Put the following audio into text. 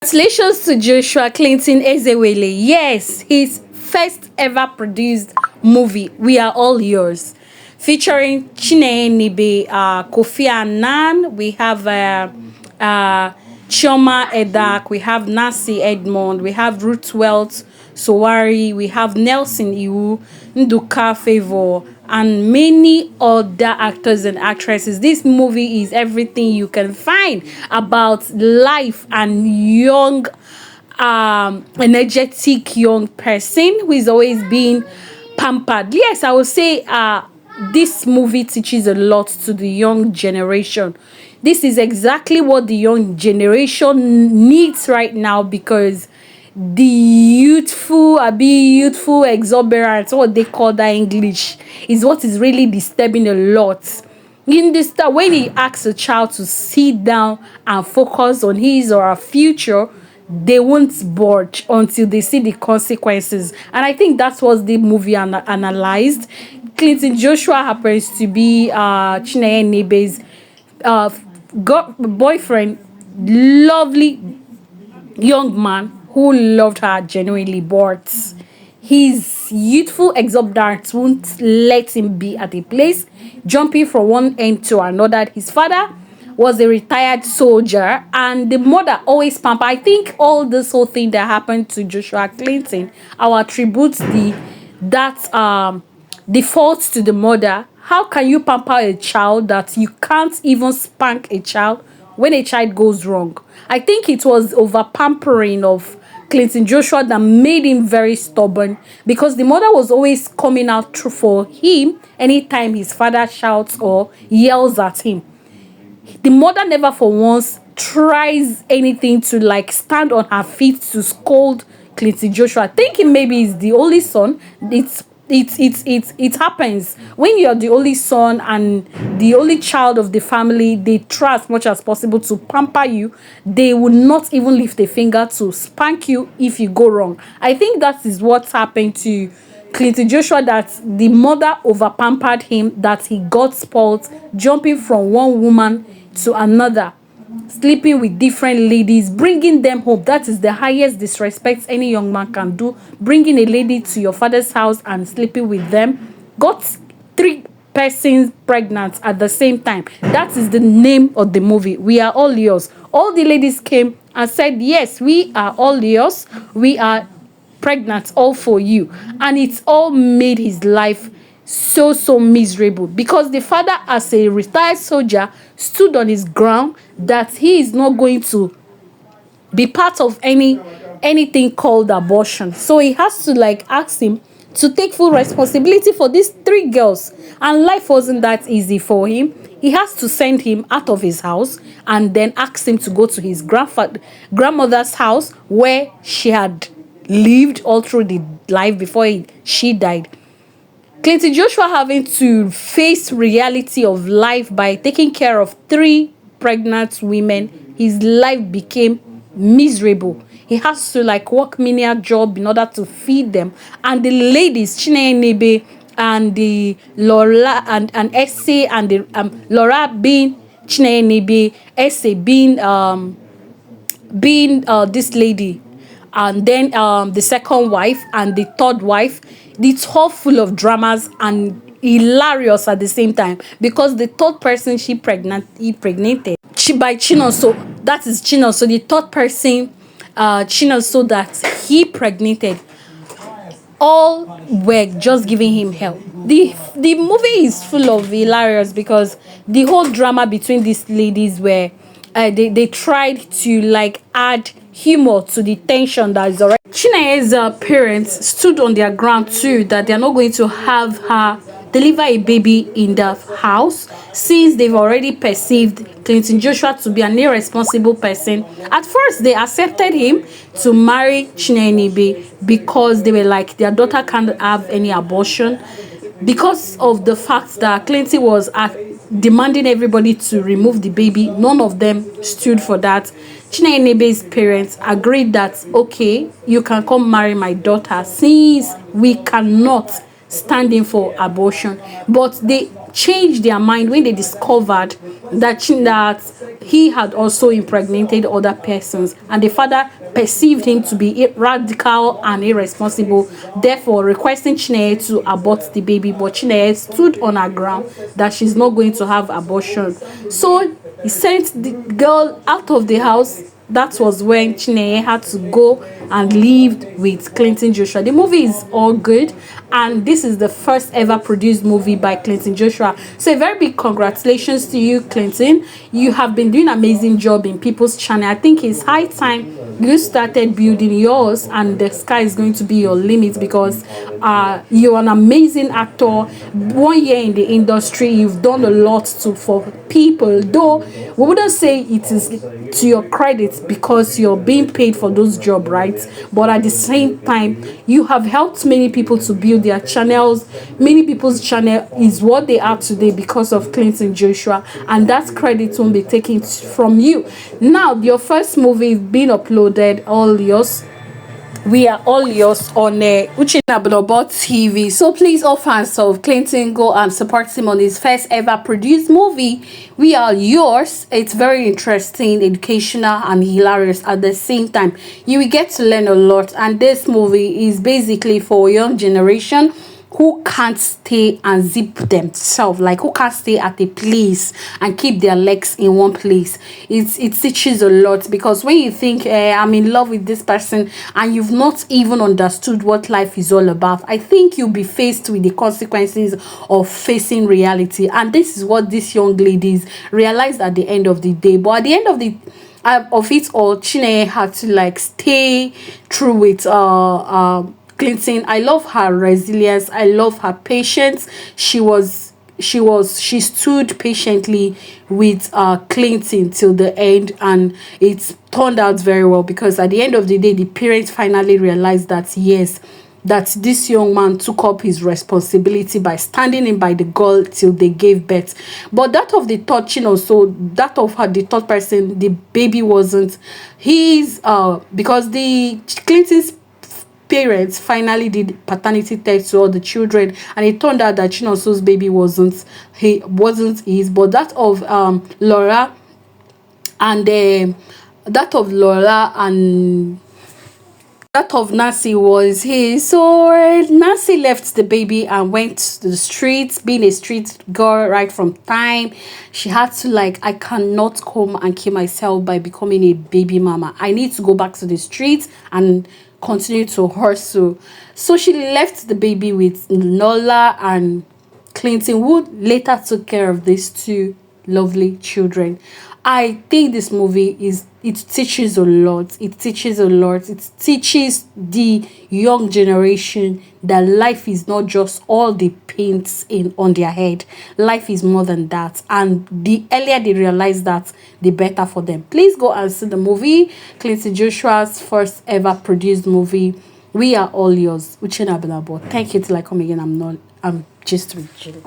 Congratulations to Joshua Clinton Ezewele. Yes, his first ever produced movie, We Are All Yours, featuring Chineye Nibe, Kofi Annan. We have Chioma Edak. We have Nancy Edmond. We have Ruth Welts Sowari. We have Nelson Iwu, Nduka Favor, and many other actors and actresses. This movie is everything you can find about life and young, energetic young person who is always being pampered. Yes, I would say this movie teaches a lot to the young generation. This is exactly what the young generation needs right now, because the youthful exuberance, what they call that English, is what is really disturbing a lot. In this time, when he asks a child to sit down and focus on his or her future, they won't budge until they see the consequences. And I think that's what the movie analyzed. Clinton Joshua happens to be Chineye Nibe's boyfriend, lovely young man who loved her genuinely, but his youthful exuberance won't let him be at a place, jumping from one end to another. His father was a retired soldier, and the mother always pamper. I think all this whole thing that happened to Joshua Clinton, our attributes the fault to the mother. How can you pamper a child that you can't even spank a child when a child goes wrong? I think it was over pampering of Clinton Joshua that made him very stubborn, because the mother was always coming out through for him anytime his father shouts or yells at him. The mother never for once tries anything to like stand on her feet to scold Clinton Joshua, thinking maybe he's the only son. It happens when you're the only son and the only child of the family. They try as much as possible to pamper you. They will not even lift a finger to spank you if you go wrong. I think that is what's happened to Clinton Joshua, that the mother over pampered him, that he got spoiled, jumping from one woman to another, sleeping with different ladies, bringing them home. That is the highest disrespect any young man can do. Bringing a lady to your father's house and sleeping with them. Got 3 persons pregnant at the same time. That is the name of the movie, We Are All Yours. All the ladies came and said, yes, we are all yours. We are pregnant all for you. And it's all made his life so miserable, because the father, as a retired soldier, stood on his ground that he is not going to be part of anything called abortion. So he has to like ask him to take full responsibility for these 3 girls, and life wasn't that easy for him. He has to send him out of his house and then ask him to go to his grandmother's house, where she had lived all through the life before she died. Clinton Joshua having to face reality of life by taking care of 3 pregnant women. His life became miserable. He has to like work menial job in order to feed them. And the ladies, Chineye Nibe and the Laura and Essie, and the Laura being Chineye Nibe, Essie being this lady, and then the second wife and the third wife. It's all full of dramas and hilarious at the same time, because the third person he impregnated by Chinonso, that is Chinonso, the third person, Chinonso, that he pregnated, all were just giving him hell. The movie is full of hilarious, because the whole drama between these ladies were they tried to like add humor to the tension that is already. Chineye's parents stood on their ground too, that they're not going to have her deliver a baby in the house, since they've already perceived Clinton Joshua to be an irresponsible person. At first, they accepted him to marry Chineye Nibe, because they were like, their daughter can't have any abortion, because of the fact that Clinton was demanding everybody to remove the baby. None of them stood for that. Chineye Nibe's parents agreed that, okay, you can come marry my daughter, since we cannot stand in for abortion. But they changed their mind when they discovered that he had also impregnated other persons, and the father perceived him to be radical and irresponsible, therefore requesting Chineye to abort the baby. But Chineye stood on her ground that she's not going to have abortion. So he sent the girl out of the house. That was when Chineye had to go and live with Clinton Joshua. The movie is all good, and this is the first ever produced movie by Clinton Joshua. So a very big congratulations to you, Clinton. You have been doing an amazing job in people's channel. I think it's high time you started building yours, and the sky is going to be your limit, because you're an amazing actor. 1 year in the industry, you've done a lot for people, though we wouldn't say it is to your credit because you're being paid for those jobs, right? But at the same time, you have helped many people to build their channels. Many people's channel is what they are today because of Clinton Joshua, and that credit won't be taken from you. Now your first movie is being uploaded, all yours. We are all yours on Uchenablobo TV. So please, all fans of Clinton, go and support him on his first ever produced movie. We are yours. It's very interesting, educational, and hilarious at the same time. You will get to learn a lot, and this movie is basically for a young generation who can't stay and zip themselves, like who can't stay at a place and keep their legs in one place. It teaches a lot, because when you think I'm in love with this person and you've not even understood what life is all about, I think you'll be faced with the consequences of facing reality. And this is what these young ladies realized at the end of the day. But at the end of it all, Chineye had to like stay true with Clinton. I love her resilience. I love her patience. She stood patiently with Clinton till the end, and it turned out very well, because at the end of the day, the parents finally realized that yes, that this young man took up his responsibility by standing in by the girl till they gave birth. But that of the third, that of her, the third person, the baby wasn't his, because the Clinton's parents finally did paternity test to all the children, and it turned out that Chinonso's baby wasn't his, but that of Laura and that of Nancy was his. So Nancy left the baby and went to the streets, being a street girl right from time. She had to like, I cannot come and kill myself by becoming a baby mama. I need to go back to the streets and continue to hustle. So she left the baby with Nola and Clinton, who later took care of these two lovely children. I think this movie it teaches a lot. It teaches a lot. It teaches the young generation that life is not just all the paints on their head. Life is more than that. And the earlier they realize that, the better for them. Please go and see the movie. Clinton Joshua's first ever produced movie. We are all yours. Uchenna Belabo. Thank you till I come again. I'm just with you.